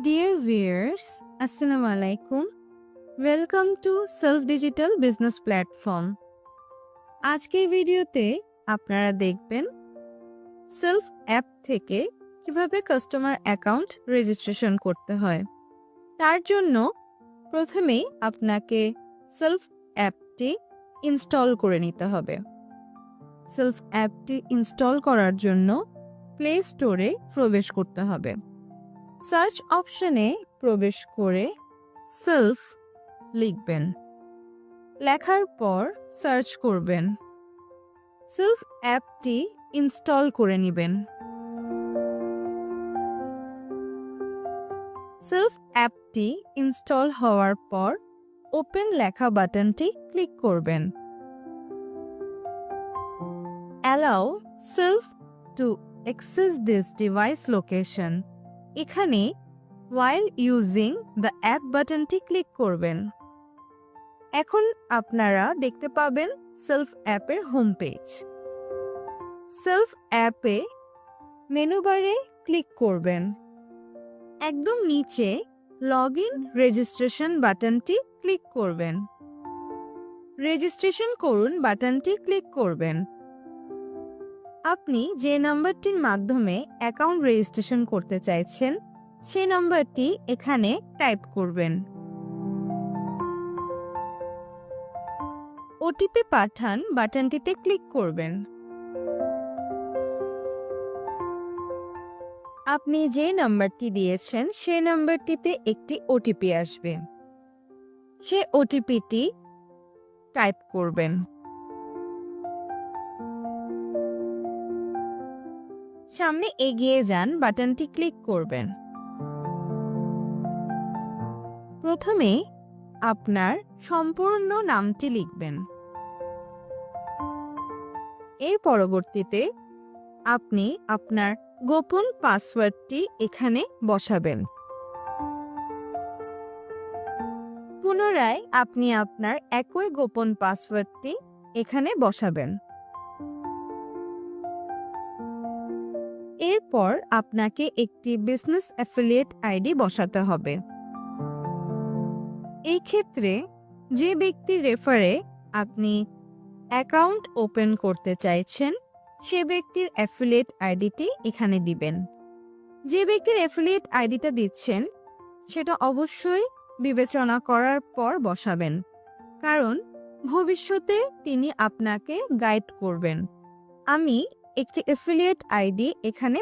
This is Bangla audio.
Dear viewers, Assalamu alaikum. Welcome to Self Digital Business Platform. আজকের ভিডিওতে আপনারা দেখবেন সেলফ অ্যাপ থেকে কিভাবে কাস্টমার অ্যাকাউন্ট রেজিস্ট্রেশন করতে হয়। তার জন্য প্রথমেই আপনাকে সেলফ অ্যাপটি ইনস্টল করে নিতে হবে। সেলফ অ্যাপটি ইনস্টল করার জন্য প্লে স্টোরে প্রবেশ করতে হবে। সার্চ অপশনে প্রবেশ করে সেলফ লিখবেন। লেখার পর সার্চ করবেন। সেলফ অ্যাপটি ইনস্টল করে নেবেন। সেলফ অ্যাপটি ইনস্টল হওয়ার পর ওপেন লেখা বাটনটি ক্লিক করবেন। Allow self to access this device location. এখানে while using the app বাটনটি ক্লিক করবেন। এখন আপনারা দেখতে পাবেন সেলফ অ্যাপের হোম পেজ। সেলফ অ্যাপে মেনু বারে ক্লিক করবেন। একদম নিচে লগ ইন রেজিস্ট্রেশন বাটনটি ক্লিক করবেন। রেজিস্ট্রেশন করুন বাটনটি ক্লিক করবেন। আপনি যে নাম্বারটির মাধ্যমে অ্যাকাউন্ট রেজিস্ট্রেশন করতে চাইছেন সেই নাম্বারটি এখানে টাইপ করবেন। ওটিপি পাঠান বাটনটিতে ক্লিক করবেন। আপনি যে নাম্বারটি দিয়েছেন সেই নাম্বারটিতে একটি ওটিপি আসবে। সে ওটিপিটি টাইপ করবেন। সামনে এগিয়ে যান বাটনটি ক্লিক করবেন। প্রথমে আপনার সম্পূর্ণ নামটি লিখবেন। এর পরবর্তীতে আপনি আপনার গোপন পাসওয়ার্ডটি এখানে বসাবেন। পুনরায় আপনি আপনার একই গোপন পাসওয়ার্ডটি এখানে বসাবেন। এরপর আপনাকে একটি বিজনেস অ্যাফিলিয়েট আইডি বসাতে হবে। এই ক্ষেত্রে যে ব্যক্তির রেফারে আপনি অ্যাকাউন্ট ওপেন করতে চাইছেন সে ব্যক্তির অ্যাফিলিয়েট আইডিটি এখানে দিবেন। যে ব্যক্তির অ্যাফিলিয়েট আইডিটা দিচ্ছেন সেটা অবশ্যই বিবেচনা করার পর বসাবেন, কারণ ভবিষ্যতে তিনি আপনাকে গাইড করবেন। আমি একটি অ্যাফিলিয়েট আইডি এখানে